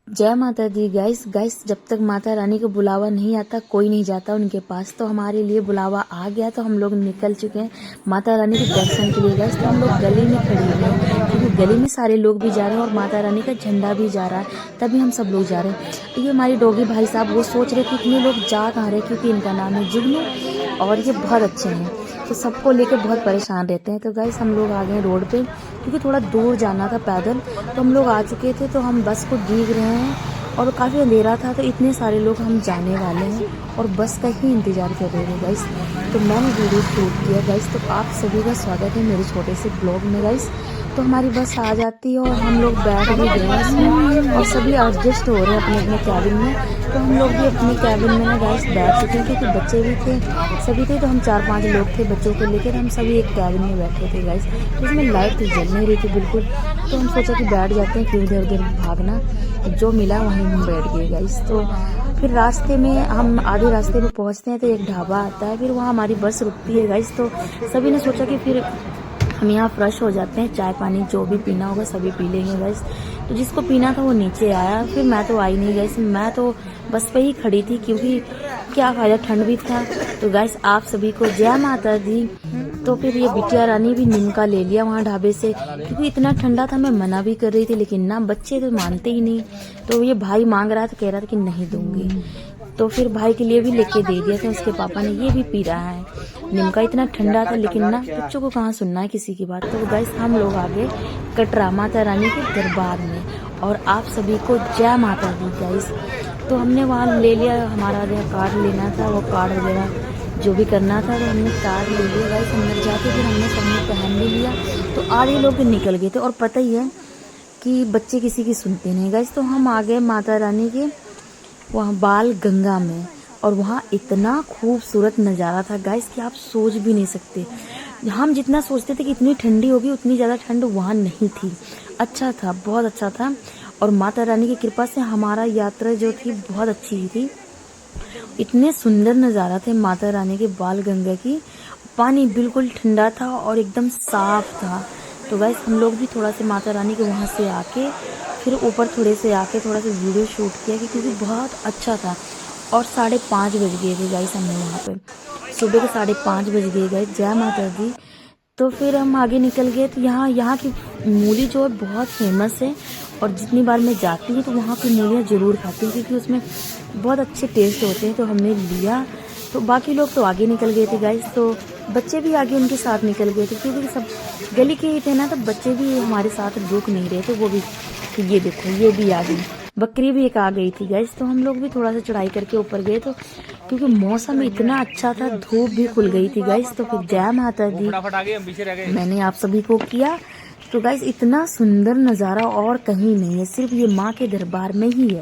जय माता दी। Guys guys, जब तक माता रानी का बुलावा नहीं आता कोई नहीं जाता उनके पास। तो हमारे लिए बुलावा आ गया तो हम लोग निकल चुके हैं माता रानी के दर्शन के लिए। गाइस तो हम लोग गली में खड़े हुए हैं क्योंकि गली में सारे लोग भी जा रहे हैं और माता रानी का झंडा भी जा रहा है, तभी हम सब लोग जा रहे हैं। ये हमारी डॉगी भाई साहब वो सोच रहे थे इतने लोग जा कहाँ रहे, क्योंकि इनका नाम है जुगनू और ये बहुत अच्छे हैं, तो सबको लेकर बहुत परेशान रहते हैं। तो गाइस हम लोग आ गए रोड पे क्योंकि थोड़ा दूर जाना था पैदल, तो हम लोग आ चुके थे। तो हम बस को देख रहे हैं और काफ़ी अंधेरा था, तो इतने सारे लोग हम जाने वाले हैं और बस का ही इंतज़ार कर रहे हैं गाइस। तो मैंने वीडियो शूट किया गाइस। तो आप सभी का स्वागत है मेरे छोटे से ब्लॉग में गाइस। तो हमारी बस आ जाती है और हम लोग बैठ भी गए हैं इसमें और सभी एडजस्ट हो रहे हैं अपने अपने कैबिन में। तो हम लोग भी अपने कैबिन में ना गाइस बैठ चुके हैं क्योंकि बच्चे भी थे, सभी थे। तो हम 4-5 लोग थे बच्चों को लेकर, हम सभी एक कैबिन में बैठे थे गाइस। तो उसमें लाइट तो जल नहीं रही थी बिल्कुल, तो हम सोचा कि बैठ जाते हैं, क्यों इधर उधर भागना। जो मिला वहीं हम बैठ गए गाइस। तो फिर रास्ते में हम आधे रास्ते में पहुंचते हैं तो एक ढाबा आता है, फिर वहाँ हमारी बस रुकती है गाइस। तो सभी ने सोचा कि फिर हम यहाँ फ्रेश हो जाते हैं, चाय पानी जो भी पीना होगा सभी पी लेंगे गाइस। तो जिसको पीना था वो नीचे आया, फिर मैं तो आई नहीं गाइस, मैं तो बस पे ही खड़ी थी क्योंकि क्या फायदा, ठंड भी था। तो गाइस आप सभी को जय माता दी। तो फिर ये बिटिया रानी भी निमका ले लिया वहाँ ढाबे से, क्योंकि इतना ठंडा था। मैं मना भी कर रही थी लेकिन ना, बच्चे तो मानते ही नहीं। तो ये भाई मांग रहा था, कह रहा था कि नहीं दूंगी। तो फिर भाई के लिए भी लेके दे दिया था उसके पापा ने, ये भी पी रहा है निमका। इतना ठंडा था लेकिन ना, बच्चों को कहाँ सुनना है किसी की बात। तो गाइस हम लोग आगे कटरा माता रानी के दरबार में, और आप सभी को जय माता दी गाइस। तो हमने वहाँ ले लिया, हमारा जो कार्ड लेना था वो कार्ड वगैरह जो भी करना था, तो हमने कार्ड ले लिया गाइस। अंदर जाके फिर हमने सबने पहन भी लिया। तो आधे लोग निकल गए थे और पता ही है कि बच्चे किसी की सुनते नहीं गाइस। तो हम आ गए माता रानी के वहाँ बाल गंगा में, और वहाँ इतना खूबसूरत नज़ारा था गाइस कि आप सोच भी नहीं सकते। हम जितना सोचते थे कि इतनी ठंडी होगी, उतनी ज़्यादा ठंड वहाँ नहीं थी। अच्छा था, बहुत अच्छा था। और माता रानी की कृपा से हमारा यात्रा जो थी बहुत अच्छी ही थी। इतने सुंदर नज़ारा थे माता रानी के बाल गंगा की, पानी बिल्कुल ठंडा था और एकदम साफ था। तो गाइस हम लोग भी थोड़ा सा माता रानी के वहाँ से आके फिर ऊपर थोड़े से आके थोड़ा सा वीडियो शूट किया क्योंकि बहुत अच्छा था। और 5:30 बज गए थे गाइस, हमने वहाँ पे सुबह के 5:30 बज गए गाइस। जय माता दी। तो फिर हम आगे निकल गए। तो यहाँ की मूली जो है बहुत फेमस है, और जितनी बार मैं जाती हूँ तो वहाँ की मूलियाँ ज़रूर खाती हूँ क्योंकि उसमें बहुत अच्छे टेस्ट होते हैं। तो हमने लिया, तो बाकी लोग तो आगे निकल गए थे गाइस। तो बच्चे भी आगे उनके साथ निकल गए थे क्योंकि सब गली के ही थे ना, तो बच्चे भी हमारे साथ रुक नहीं रहे थे, वो भी। तो ये देखो ये भी आ गई, बकरी भी एक आ गई थी गाइस। तो हम लोग भी थोड़ा सा चढ़ाई करके ऊपर गए, तो क्योंकि मौसम इतना अच्छा था, धूप भी खुल गई थी गाइस। तो फिर जय माता दी मैंने आप सभी को किया। तो गाइस इतना सुंदर नज़ारा और कहीं नहीं है, सिर्फ ये माँ के दरबार में ही है।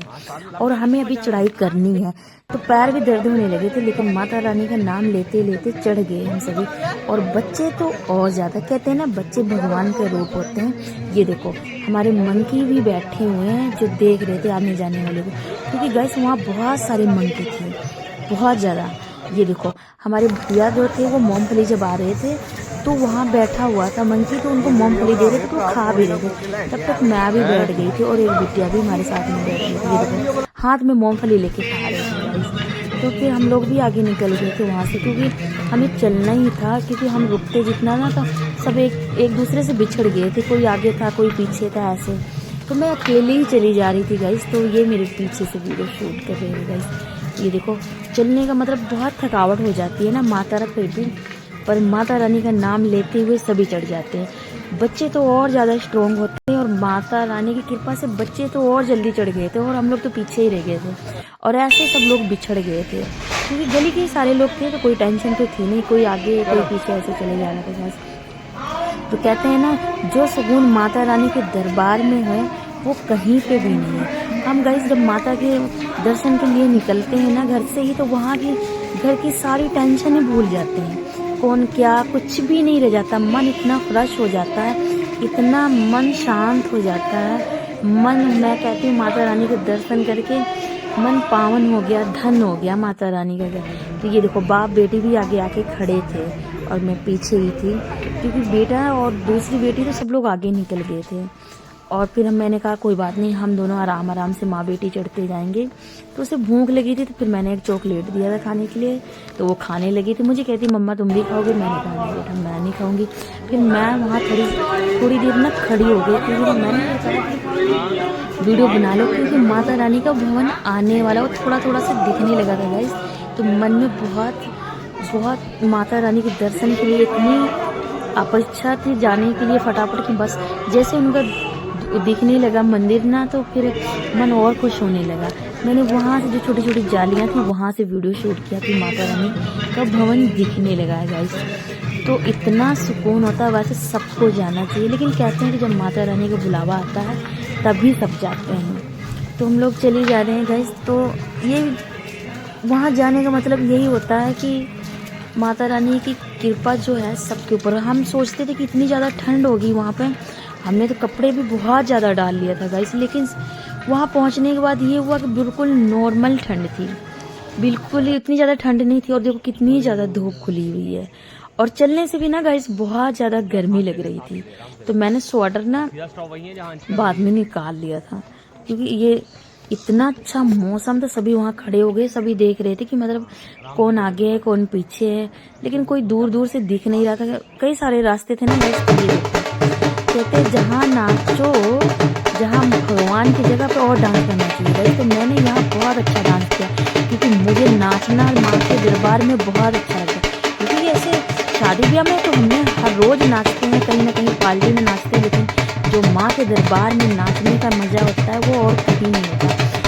और हमें अभी चढ़ाई करनी है, तो पैर भी दर्द होने लगे थे, लेकिन माता रानी का नाम लेते लेते चढ़ गए हम सभी। और बच्चे तो और ज़्यादा, कहते हैं ना बच्चे भगवान के रूप होते हैं। ये देखो हमारे मंकी भी बैठे हुए हैं जो देख रहे थे आने जाने वाले को, क्योंकि गाइस वहाँ बहुत सारे मंकी थे, बहुत ज़्यादा। ये देखो हमारे भैया जो थे वो मूंगफली जब आ रहे थे तो वहाँ बैठा हुआ था मंकी, तो उनको मूंगफली दे रहे थे, तो वो खा भी रहे थे। तब तक मैं भी बैठ गई थी और एक बिटिया भी हमारे साथ में बैठ गई थी। ये देखो हाथ में मूंगफली लेके खा रहे थे। तो फिर हम लोग भी आगे निकल गए थे वहाँ से, क्योंकि हमें चलना ही था, क्योंकि हम रुकते जितना ना तो सब एक दूसरे से बिछड़ गए थे, कोई आगे था कोई पीछे था ऐसे। तो मैं अकेले ही चली जा रही थी गाइस। तो ये मेरे पीछे से वीडियो शूट कर रहे हैं गाइस। ये देखो चलने का मतलब बहुत थकावट हो जाती है ना माता रानी फिर भी, पर माता रानी का नाम लेते हुए सभी चढ़ जाते हैं। बच्चे तो और ज़्यादा स्ट्रोंग होते हैं, और माता रानी की कृपा से बच्चे तो और जल्दी चढ़ गए थे और हम लोग तो पीछे ही रह गए थे। और ऐसे सब लोग बिछड़ गए थे क्योंकि गली के सारे लोग थे, तो कोई टेंशन तो थी नहीं, कोई आगे कोई पीछे ऐसे चले जा रहे थे बस। तो कहते हैं ना, जो सुकून माता रानी के दरबार में है वो कहीं पे भी नहीं है। हम गाइस जब माता के दर्शन के लिए निकलते हैं ना घर से ही, तो वहाँ की घर की सारी टेंशन ही भूल जाते हैं, कौन क्या कुछ भी नहीं रह जाता। मन इतना फ्रेश हो जाता है, इतना मन शांत हो जाता है। मन, मैं कहती हूँ माता रानी के दर्शन करके मन पावन हो गया, धन हो गया माता रानी का घर। तो ये देखो बाप बेटी भी आगे आके खड़े थे और मैं पीछे ही थी, क्योंकि बेटा और दूसरी बेटी तो सब लोग आगे निकल गए थे। और फिर मैंने कहा कोई बात नहीं, हम दोनों आराम आराम से माँ बेटी चढ़ते जाएंगे। तो उसे भूख लगी थी, तो फिर मैंने एक चॉकलेट दिया था खाने के लिए, तो वो खाने लगी थी। मुझे कहती मम्मा तुम भी खाओगे? मैंने कहा नहीं बेटा मैं नहीं खाऊंगी। फिर मैं वहाँ थोड़ी देर ना खड़ी हो गई, क्योंकि मैंने बताया वीडियो बना लो, क्योंकि माता रानी का भवन आने वाला वो थोड़ा थोड़ा सा दिखने लगा था गाइस। तो मन में बहुत माता रानी के दर्शन के लिए इतनी अपेक्षा थी जाने के लिए फटाफट की, बस जैसे उनका दिखने लगा मंदिर ना, तो फिर मन और खुश होने लगा। मैंने वहाँ से जो छोटी छोटी जालियाँ थी वहाँ से वीडियो शूट किया कि माता रानी का भवन दिखने लगा है गाइस। तो इतना सुकून होता है, वैसे सबको जाना चाहिए, लेकिन कहते हैं कि जब माता रानी का बुलावा आता है तभी सब जाते हैं। तो हम लोग चले जा रहे हैं गाइस। तो ये वहाँ जाने का मतलब यही होता है कि माता रानी की कृपा जो है सबके ऊपर। हम सोचते थे कि इतनी ज़्यादा ठंड होगी वहाँ पे, हमने तो कपड़े भी बहुत ज़्यादा डाल लिया था गाइस, लेकिन वहाँ पहुँचने के बाद ये हुआ कि बिल्कुल नॉर्मल ठंड थी, बिल्कुल इतनी ज़्यादा ठंड नहीं थी। और देखो कितनी ज़्यादा धूप खुली हुई है, और चलने से भी ना गाइस बहुत ज़्यादा गर्मी लग रही थी। तो मैंने स्वेटर ना बाद में निकाल लिया था, क्योंकि ये इतना अच्छा मौसम था। सभी वहाँ खड़े हो गए, सभी देख रहे थे कि मतलब कौन आगे है कौन पीछे है, लेकिन कोई दूर दूर से दिख नहीं रहा था। कई सारे रास्ते थे ना गाइस। कहते जहाँ नाचो, जहाँ भगवान की जगह पे और डांस करना चाहिए। तो मैंने यहाँ बहुत अच्छा डांस किया, क्योंकि मुझे नाचना माँ के दरबार में बहुत अच्छा लगता है। क्योंकि ऐसे शादी ब्याह में तो हमने हर रोज नाचते हैं, कहीं ना कहीं पार्टी में नाचते हैं, लेकिन जो माँ के दरबार में नाचने का मजा होता है वो और कहीं नहीं होता।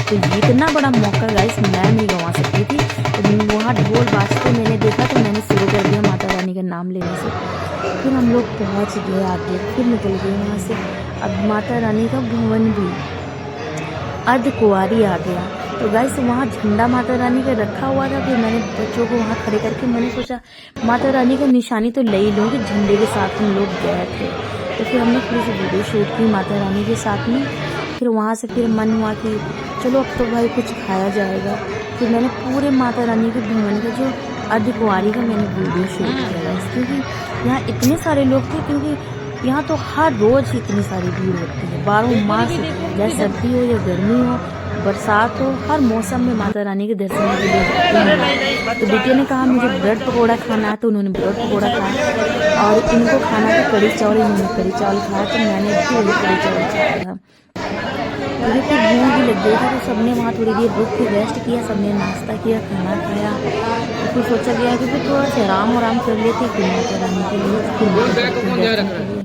तो इतना बड़ा मौका गाइस मैं नहीं गंवा सकती थी। तो वहाँ ढोल बाजते मैंने देखा, तो मैंने शुरू कर दिया माता रानी का नाम लेने से। फिर हम लोग पहुँच गए आगे, फिर निकल गए वहाँ से। अब माता रानी का भवन भी अर्धकुंवारी आ गया। तो गाइस वहाँ झंडा माता रानी का रखा हुआ था। फिर मैंने बच्चों को वहाँ खड़े करके मैंने सोचा माता रानी का निशानी तो ले ही लूँगी, झंडे के साथ हम लोग गए थे। तो फिर हमने थोड़ी सी वीडियो शूट की माता रानी के साथ में। फिर वहाँ से फिर मन हुआ कि चलो अब तो भाई कुछ खाया जाएगा। फिर मैंने पूरे माता रानी के भवन का जो अर्धकुंवारी का मैंने वीडियो शूट किया, क्योंकि यहाँ इतने सारे लोग थे। क्योंकि यहाँ तो हर रोज इतनी सारी भीड़ होती है, 12 मास, चाहे सर्दी हो या गर्मी हो, बरसात हो, हर मौसम में माता रानी के दर्शन के लिए जाते हैं। तो बेटे ने कहा मुझे ब्रेड पकौड़ा खाना है, तो उन्होंने ब्रेड पकौड़ा खाया, और इनको खाना था कड़ी चावल, इन्होंने कड़ी चावल खाया, तो मैंने भी वही कड़ी चावल खाया था। मुझे फिर भूख भी लग गई थी, तो सबने वहाँ थोड़ी देर रुक के रेस्ट किया, सबने नाश्ता किया, खाना खाया। तो फिर सोचा गया कि फिर थोड़ा सा आराम कर लेते फिर माता रानी के लिए, फिर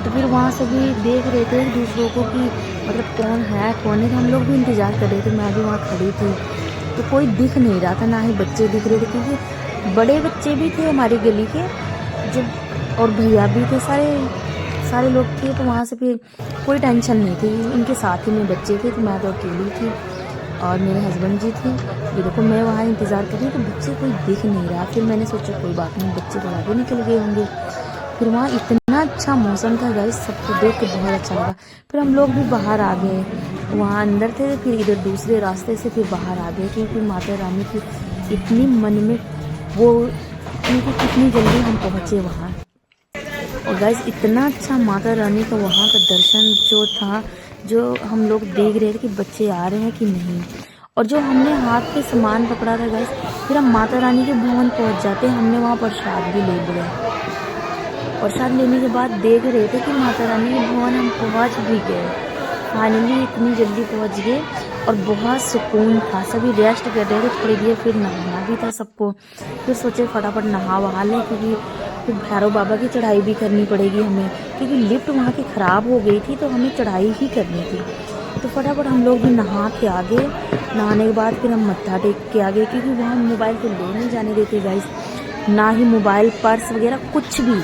तो फिर वहाँ सभी देख रहे थे एक दूसरों को कि मतलब कौन है कौन नहीं। तो हम लोग भी इंतजार कर रहे थे, मैं भी वहाँ खड़ी थी। तो कोई दिख नहीं रहा था, ना ही बच्चे दिख रहे थे, क्योंकि बड़े बच्चे भी थे हमारी गली के जो, और भैया भी थे, सारे लोग थे। तो वहाँ से फिर कोई टेंशन नहीं थी, उनके साथ ही में बच्चे थे, तो मैं तो अकेली थी और मेरे हस्बैंड जी थे। ये देखो मैं वहाँ इंतज़ार कर रही, तो बच्चे कोई दिख नहीं रहा। फिर मैंने सोचा कोई बात नहीं, बच्चे तो आगे निकल गए होंगे। फिर वहाँ इतना अच्छा मौसम था गाइस, सबको देख के बहुत अच्छा लगा। फिर हम लोग भी बाहर आ गए, वहाँ अंदर थे, फिर इधर दूसरे रास्ते से फिर बाहर आ गए, क्योंकि माता रानी की इतनी मन में वो, क्योंकि कितनी जल्दी हम पहुँचे वहाँ। और गाइस इतना अच्छा माता रानी का वहाँ का दर्शन जो था, जो हम लोग देख रहे थे कि बच्चे आ रहे हैं कि नहीं। और जो हमने हाथ पे सामान पकड़ा था गाइस, फिर हम माता रानी के भवन पहुँच जाते, हमने वहाँ प्रसाद भी ले लिया। प्रसाद लेने के बाद देख रहे थे कि माता रानी के भवन हम पहुँच भी गए, फाइनली इतनी जल्दी पहुँच गए। और बहुत सुकून था, सभी रेस्ट कर रहे थे थोड़ी देर, फिर नहाना भी था सबको। फिर सोचे फटाफट नहा वहा लें, क्योंकि फिर भैरव बाबा की चढ़ाई भी करनी पड़ेगी हमें, क्योंकि लिफ्ट वहाँ की ख़राब हो गई थी, तो हमें चढ़ाई ही करनी थी। तो फटाफट हम लोग भी नहा के आ गए। नहाने के बाद फिर हम मत्था टेक के आ गए, क्योंकि वहाँ मोबाइल तो ले नहीं जाने देते गाइस, ना ही मोबाइल, पर्स वगैरह कुछ भी,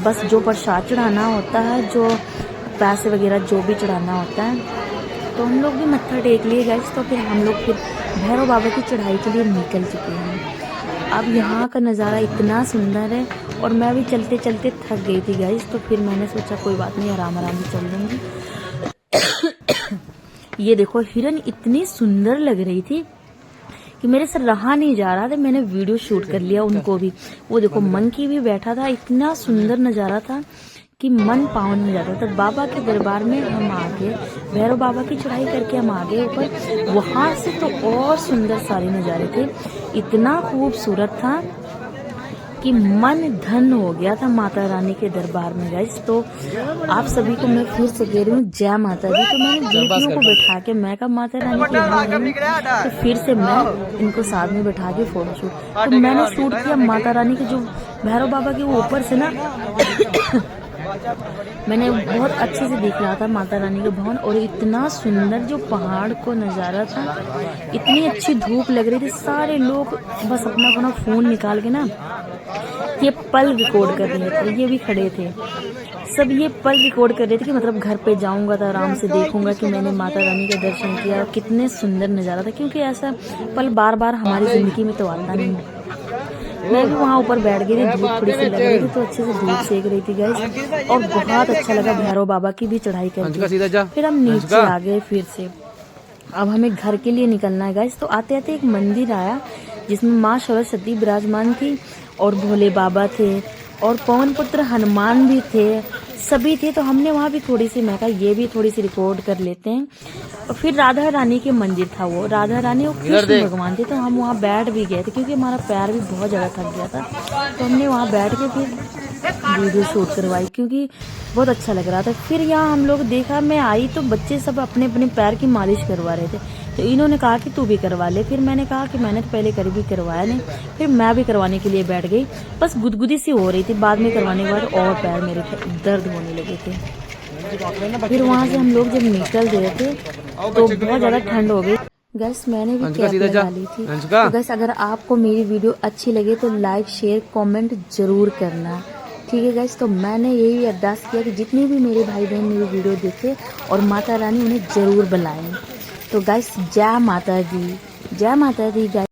बस जो प्रसाद चढ़ाना होता है, जो पैसे वगैरह जो भी चढ़ाना होता है। तो हम लोग भी मत्था टेक लिए गाइस। तो फिर हम लोग फिर भैरव बाबा की चढ़ाई के लिए निकल चुके हैं। अब यहाँ का नज़ारा इतना सुंदर है, और मैं भी चलते चलते थक गई थी गाइस। तो फिर मैंने सोचा कोई बात नहीं, आराम से चल लूँगी। ये देखो हिरन इतनी सुंदर लग रही थी कि मेरे से रहा नहीं जा रहा था, मैंने वीडियो शूट कर लिया उनको भी। वो देखो मंकी भी बैठा था, इतना सुंदर नज़ारा था कि कि मन पावन हो जाता था। बाबा के दरबार में हम आ गए, भैरव बाबा की चढ़ाई करके हम आ गए ऊपर। वहाँ से तो और सुंदर सारे नज़ारे थे, इतना खूबसूरत था कि मन धन हो गया था माता रानी के दरबार में गाइस। तो आप सभी को मैं फिर से कह रही हूँ जय माता दी। तो मैंने बेटियों को बैठा के, मैं कहा माता रानी की तो फिर से मैं इनको साथ में बैठा के फोटो शूट, तो मैंने शूट किया माता रानी के जो भैरव बाबा के ऊपर से ना मैंने बहुत अच्छे से देख रहा था माता रानी के भवन, और इतना सुंदर जो पहाड़ को नज़ारा था, इतनी अच्छी धूप लग रही थी। सारे लोग बस अपना अपना फोन निकाल के ना ये पल रिकॉर्ड कर रहे थे, ये भी खड़े थे सब, ये पल रिकॉर्ड कर रहे थे कि मतलब घर पे जाऊंगा तो आराम से देखूंगा कि मैंने माता रानी का दर्शन किया, कितने सुंदर नज़ारा था। क्योंकि ऐसा पल बार बार हमारी जिंदगी में तो आता नहीं। मैं भी वहाँ ऊपर बैठ गई थी, धूप थोड़ी सी लग रही थी तो अच्छे से धूप सेक रही थी गाइस, और बहुत अच्छा लगा भैरव बाबा की भी चढ़ाई करके। फिर हम नीचे आ गए फिर से, अब हमें घर के लिए निकलना है गाइस। तो आते आते एक मंदिर आया जिसमें माँ सरस्वती विराजमान थी, और भोले बाबा थे, और पवन पुत्र हनुमान भी थे, सभी थे। तो हमने वहाँ भी थोड़ी सी, मैं कहा ये भी थोड़ी सी रिकॉर्ड कर लेते हैं। और फिर राधा रानी के मंदिर था, वो राधा रानी और कृष्ण भगवान थे। तो हम वहाँ बैठ भी गए थे क्योंकि हमारा पैर भी बहुत ज़्यादा थक गया था। तो हमने वहाँ बैठ के फिर वीडियो शूट करवाई क्योंकि बहुत अच्छा लग रहा था। फिर यहाँ हम लोग देखा, मैं आई तो बच्चे सब अपने अपने पैर की मालिश करवा रहे थे। तो इन्होंने कहा कि तू भी करवा ले। फिर मैंने कहा कि मैंने तो पहले कभी करवाया नहीं। फिर मैं भी करवाने के लिए बैठ गई, बस गुदगुदी सी हो रही थी। बाद में करवाने के बाद और पैर मेरे दर्द होने लगे थे। फिर वहाँ से हम लोग जब निकल रहे थे तो बहुत ज़्यादा ठंड हो गई। गैस मैंने भी कैप लगा ली थी। तो गैस अगर आपको मेरी वीडियो अच्छी लगे तो लाइक शेयर कमेंट जरूर करना, ठीक है गैस। तो मैंने यही अरदास किया कि जितने भी मेरे भाई बहन मेरी वीडियो देखे और माता रानी उन्हें जरूर बुलाएं। तो गैस जय माता दी, जय माता दी गाइस।